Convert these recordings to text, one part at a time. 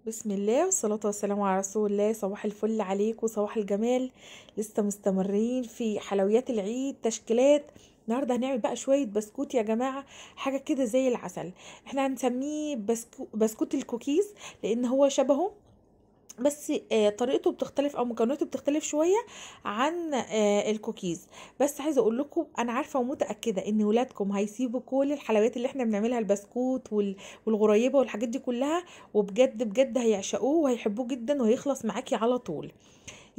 بسم الله والصلاة والسلام على رسول الله. صباح الفل عليكم وصباح الجمال. لسه مستمرين في حلويات العيد تشكيلات. النهارده هنعمل بقى شوية بسكوت يا جماعة، حاجة كده زي العسل. احنا هنسميه بسكوت الكوكيز، لان هو شبهه، بس طريقته بتختلف او مكوناته بتختلف شويه عن الكوكيز. بس عايزه اقول لكم انا عارفه ومتاكده ان ولادكم هيسيبوا كل الحلويات اللي احنا بنعملها، البسكوت والغريبه والحاجات دي كلها، وبجد بجد هيعشقوه وهيحبوه جدا وهيخلص معاكي على طول.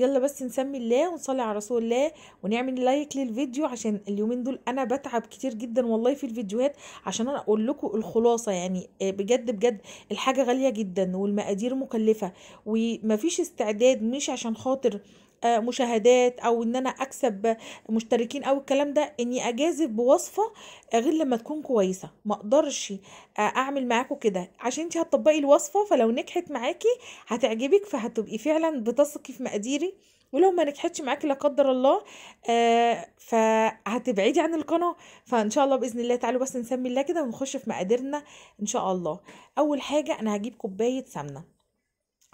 يلا بس نسمي الله ونصلي على رسول الله ونعمل لايك للفيديو، عشان اليومين دول انا بتعب كتير جدا والله في الفيديوهات، عشان انا اقول لكم الخلاصه. يعني بجد بجد الحاجه غاليه جدا والمقادير مكلفه، ومفيش استعداد، مش عشان خاطر مشاهدات او ان انا اكسب مشتركين او الكلام ده، اني اجازف بوصفه غير لما تكون كويسه. ما اقدرش اعمل معاكم كده، عشان انت هتطبقي الوصفه، فلو نجحت معاكي هتعجبك، فهتبقي فعلا بتثقي في مقاديري. ولو ما نجحتش معاكي لا قدر الله فهتبعدي عن القناه. فان شاء الله باذن الله تعالوا بس نسمي الله كده ونخش في مقاديرنا ان شاء الله. اول حاجه انا هجيب كوبايه سمنه.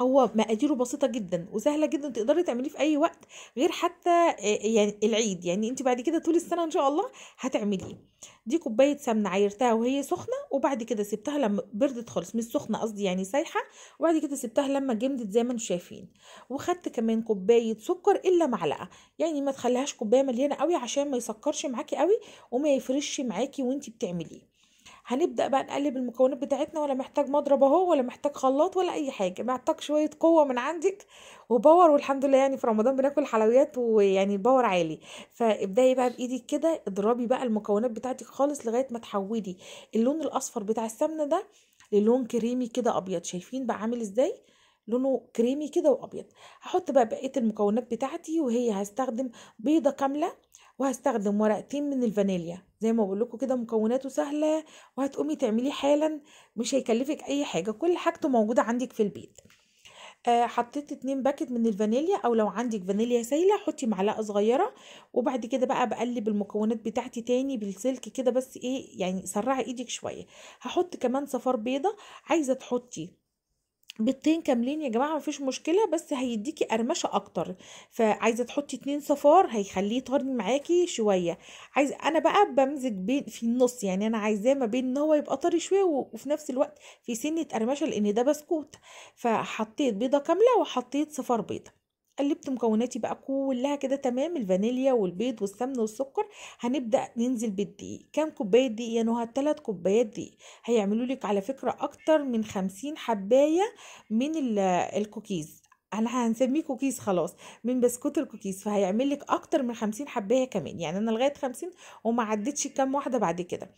هو مقاديره بسيطة جدا وسهلة جدا، تقدري تعمليه في أي وقت، غير حتى يعني العيد. يعني انت بعد كده طول السنة إن شاء الله هتعمليه. دي كوباية سمنة عيرتها وهي سخنة، وبعد كده سبتها لما بردت خالص، مش سخنة قصدي يعني سايحة، وبعد كده سبتها لما جمدت زي ما انتم شايفين. وخدت كمان كوباية سكر إلا معلقة، يعني ما تخليهاش كوباية مليانة قوي عشان ما يسكرش معاكي قوي وما يفرش معاكي وانت بتعمليه. هنبدأ بقى نقلب المكونات بتاعتنا، ولا محتاج مضرب اهو، ولا محتاج خلاط، ولا اي حاجة. محتاج شوية قوة من عندك وباور، والحمد لله يعني في رمضان بناكل حلويات ويعني الباور عالي. فابدأي بقى بايدك كده، اضربي بقى المكونات بتاعتك خالص لغاية ما تحولي اللون الاصفر بتاع السمنة ده للون كريمي كده ابيض. شايفين بقى عامل ازاي؟ لونه كريمي كده وابيض. هحط بقى بقية المكونات بتاعتي، وهي هستخدم بيضة كاملة، وهستخدم ورقتين من الفانيليا. زي ما بقول لكم كده مكوناته سهلة، وهتقومي تعمليه حالا، مش هيكلفك اي حاجة، كل حاجته موجودة عندك في البيت. حطيت 2 باكت من الفانيليا، او لو عندك فانيليا سايلة حطي معلقة صغيرة. وبعد كده بقى بقلب المكونات بتاعتي تاني بالسلك كده، بس ايه يعني سرعي ايدك شوية. هحط كمان صفار بيضة. عايزة تحطي بيضتين كاملين يا جماعة مفيش مشكلة، بس هيديكي قرمشة اكتر. فعايزة تحطي 2 صفار هيخليه طري معاكي شوية. عايزة انا بقى بمزج بين في النص، يعني انا عايزاه ما بين ان هو يبقى طري شوية وفي نفس الوقت في سنة قرمشة، لان ده بسكوت. فحطيت بيضة كاملة وحطيت صفار بيضة. قلبت مكوناتي بقى كلها كده تمام، الفانيليا والبيض والسمن والسكر. هنبدأ ننزل بالدقيق. كام كوباية دقيق يا نهى؟ 3 كوبايات دقيق. هيعملوا لك على فكرة اكتر من 50 حباية من الكوكيز. انا هنسميه كوكيز خلاص، من بسكوت الكوكيز. فهيعمل لك اكتر من 50 حبايه كمان، يعني انا لغايه 50 وما عدتش كام واحده بعد كده.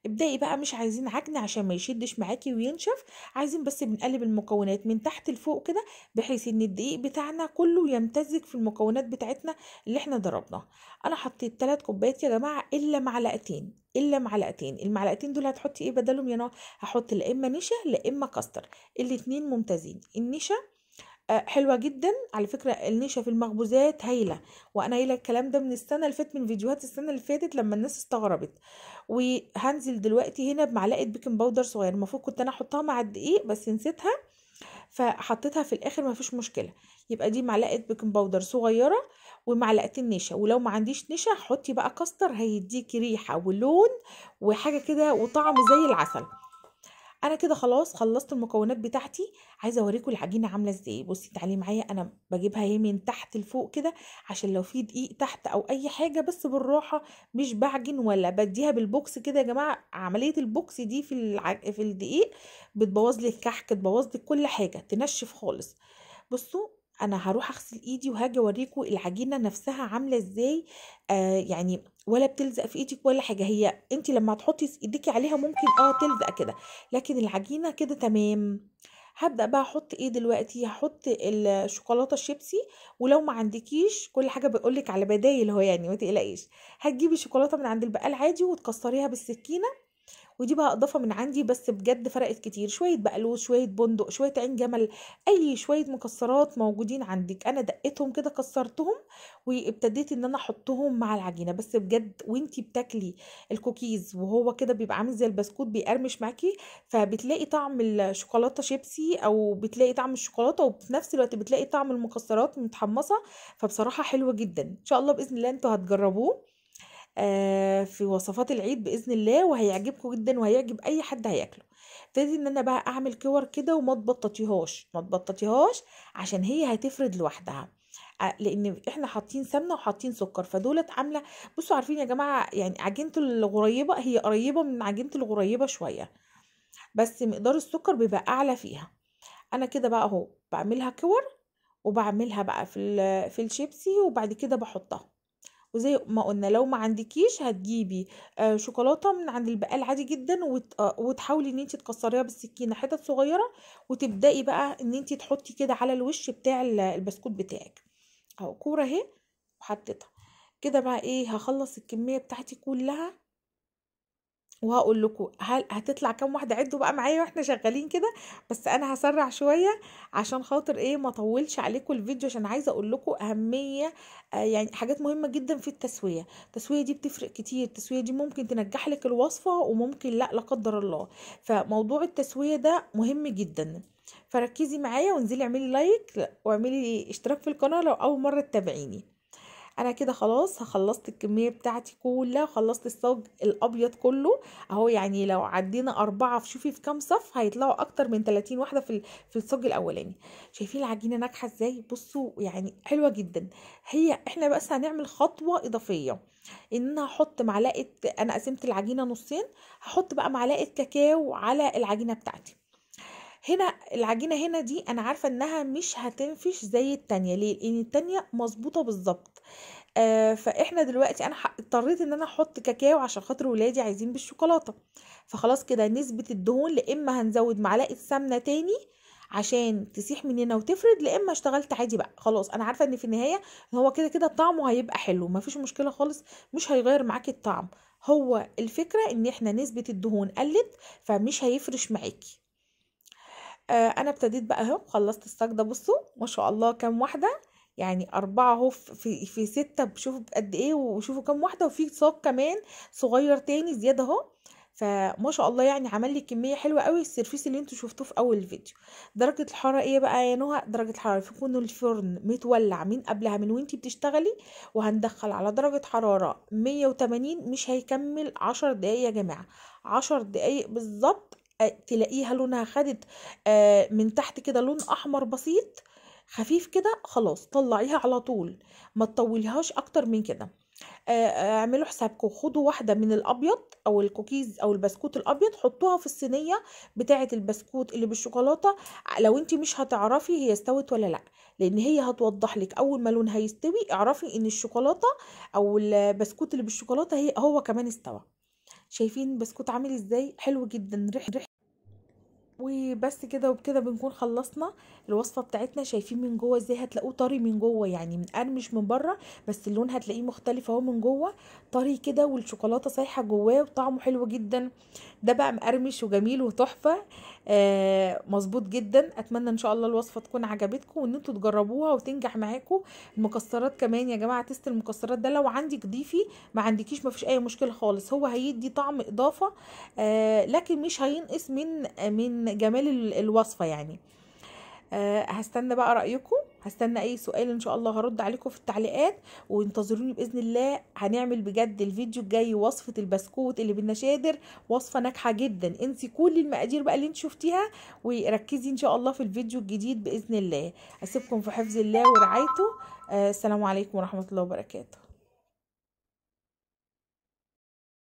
ابدأي بقى، مش عايزين عجن عشان ما يشدش معاكي وينشف، عايزين بس بنقلب المكونات من تحت لفوق كده، بحيث ان الدقيق بتاعنا كله يمتزج في المكونات بتاعتنا اللي احنا ضربناها. انا حطيت 3 كوبايات يا جماعه الا معلقتين، الا معلقتين. المعلقتين دول هتحطي ايه بدلهم يا نار؟ هحط لا اما نشا لا اما كاستر، الاتنين ممتازين. النشا حلوة جدا على فكرة، النشا في المخبوزات هايلة، وانا قايله الكلام ده من السنة اللي فاتت، من فيديوهات السنة اللي فاتت لما الناس استغربت. وهنزل دلوقتي هنا بمعلقة بيكنج باودر صغير، المفروض كنت انا احطها مع الدقيق بس نسيتها، فحطيتها في الاخر ما فيش مشكلة. يبقى دي معلقة بيكنج باودر صغيرة ومعلقتين نشا. ولو ما عنديش نشا حطي بقى كاستر، هيديكي ريحة ولون وحاجة كده وطعم زي العسل. انا كده خلاص خلصت المكونات بتاعتي. عايزه اوريكم العجينه عامله ازاي. بصي تعالي معايا، انا بجيبها هي من تحت لفوق كده، عشان لو في دقيق تحت او اي حاجه، بس بالراحه، مش بعجن ولا بديها بالبوكس كده يا جماعه. عمليه البوكس دي في الدقيق بتبوظ لي الكحك، تبوظ لي كل حاجه، تنشف خالص. بصوا، انا هروح اغسل ايدي وهاجي اوريكم العجينه نفسها عامله ازاي. يعني ولا بتلزق في ايدك ولا حاجه، هي انت لما تحطي ايديكي عليها ممكن تلزق كده، لكن العجينه كده تمام. هبدأ بقى احط ايه دلوقتي؟ هحط الشوكولاته الشيبسي. ولو ما عندكيش، كل حاجه بقولك على بدايل، هو يعني ما تقلقيش. هتجيبي شوكولاته من عند البقال عادي وتكسريها بالسكينه، ودي بقى اضافه من عندي بس بجد فرقت كتير. شويه بقلوز، شويه بندق، شويه عين جمل، اي شويه مكسرات موجودين عندك انا دقيتهم كده كسرتهم وابتديت ان انا احطهم مع العجينه. بس بجد وانتي بتاكلي الكوكيز وهو كده بيبقى عامل زي البسكوت بيقرمش معاكي، فبتلاقي طعم الشوكولاته شيبسي او بتلاقي طعم الشوكولاته وفي نفس الوقت بتلاقي طعم المكسرات متحمصه. فبصراحه حلوه جدا. ان شاء الله باذن الله انتوا هتجربوه في وصفات العيد باذن الله، وهيعجبكم جدا وهيعجب اي حد هياكله. ابتديت ان انا بقى اعمل كور كده وما تبططيهاش، ما تبططيهاش عشان هي هتفرد لوحدها، لان احنا حاطين سمنه وحاطين سكر فدولت عامله. بصوا عارفين يا جماعه يعني عجينه الغريبه هي قريبه من عجينه الغريبه شويه، بس مقدار السكر بيبقى اعلى فيها. انا كده بقى اهو بعملها كور وبعملها بقى في الشيبسي وبعد كده بحطها. وزي ما قلنا لو ما عندكيش هتجيبي شوكولاته من عند البقال عادي جدا وتحاولي ان انت تكسريها بالسكينه حتت صغيره، وتبداي بقى ان انت تحطي كده على الوش بتاع البسكوت بتاعك اهو كوره اهي وحطيتها كده. بقى ايه هخلص الكميه بتاعتي كلها وهقول لكم هل هتطلع كام واحده. عدوا بقى معايا واحنا شغالين كده، بس انا هسرع شويه عشان خاطر ايه ما اطولش عليكم الفيديو، عشان عايزه اقول لكم اهميه يعني حاجات مهمه جدا في التسويه. التسويه دي بتفرق كتير، التسويه دي ممكن تنجح لك الوصفه وممكن لا قدر الله. فموضوع التسويه ده مهم جدا، فركزي معايا وانزلي اعملي لايك واعملي اشتراك في القناه لو اول مره تتابعيني. انا كده خلاص خلصت الكميه بتاعتي كلها وخلصت الصاج الابيض كله اهو. يعني لو عدينا 4 شوفي في كام صف هيطلعوا اكتر من 30 واحده في الصاج الاولاني. شايفين العجينه ناجحه ازاي؟ بصوا يعني حلوه جدا. هي احنا بس هنعمل خطوه اضافيه، ان انا هحط معلقه، انا قسمت العجينه نصين، هحط بقى معلقه كاكاو على العجينه بتاعتي. هنا العجينه هنا دي انا عارفه انها مش هتنفش زي التانية. ليه؟ لان التانية مظبوطه بالظبط. فاحنا دلوقتي انا اضطريت ان انا احط كاكاو عشان خاطر ولادي عايزين بالشوكولاته. فخلاص كده نسبه الدهون لا اما هنزود معلقه سمنه تاني عشان تسيح مننا وتفرد، لا اما اشتغلت عادي بقى. خلاص انا عارفه ان في النهايه ان هو كده كده طعمه هيبقى حلو، مفيش مشكله خالص، مش هيغير معاكي الطعم. هو الفكره ان احنا نسبه الدهون قلت فمش هيفرش معاكي. انا ابتديت بقى اهو خلصت الصاج ده. بصوا ما شاء الله كام واحده، يعني 4 اهو في 6. شوفوا قد ايه وشوفوا كام واحده، وفي صاج كمان صغير تاني زياده اهو. فما شاء الله يعني عمل لي كميه حلوه قوي السيرفيس اللي انتوا شفتوه في اول الفيديو. درجه الحراره ايه بقى يا نهى؟ درجه الحراره يكون الفرن متولع من قبلها من وانتي بتشتغلي، وهندخل على درجه حراره 180 مش هيكمل 10 دقايق يا جماعه. 10 دقايق بالظبط تلاقيها لونها خدت من تحت كده لون احمر بسيط خفيف كده. خلاص طلعيها على طول، ما تطوليهاش اكتر من كده. اعملوا حسابكم، خدوا واحده من الابيض او الكوكيز او البسكوت الابيض حطوها في الصينيه بتاعه البسكوت اللي بالشوكولاته. لو انت مش هتعرفي هي استوت ولا لا، لان هي هتوضح لك اول ما لونها يستوي اعرفي ان الشوكولاته او البسكوت اللي بالشوكولاته هو كمان استوى. شايفين البسكوت عامل ازاي؟ حلو جدا ريح. وبس كده وبكده بنكون خلصنا الوصفه بتاعتنا. شايفين من جوه ازاي؟ هتلاقوه طري من جوه، يعني مقرمش من بره بس اللون هتلاقيه مختلف اهو من جوه طري كده، والشوكولاته سايحه جواه وطعمه حلو جدا. ده بقى مقرمش وجميل وتحفه. مظبوط جدا. اتمنى ان شاء الله الوصفه تكون عجبتكم وان انتوا تجربوها وتنجح معاكم. المكسرات كمان يا جماعه، تست المكسرات ده لو عندك ضيفي، ما عندكيش ما فيش اي مشكله خالص، هو هيدي طعم اضافه لكن مش هينقص من جمال الوصفه يعني. هستنى بقى رأيكم، هستنى اي سؤال ان شاء الله هرد عليكم في التعليقات، وانتظروني بإذن الله. هنعمل بجد الفيديو الجاي وصفة البسكوت اللي بالنشادر، وصفة ناجحة جدا. انسي كل المقادير بقى اللي انت شفتيها وركزي ان شاء الله في الفيديو الجديد بإذن الله. اسيبكم في حفظ الله ورعايته. السلام عليكم ورحمة الله وبركاته.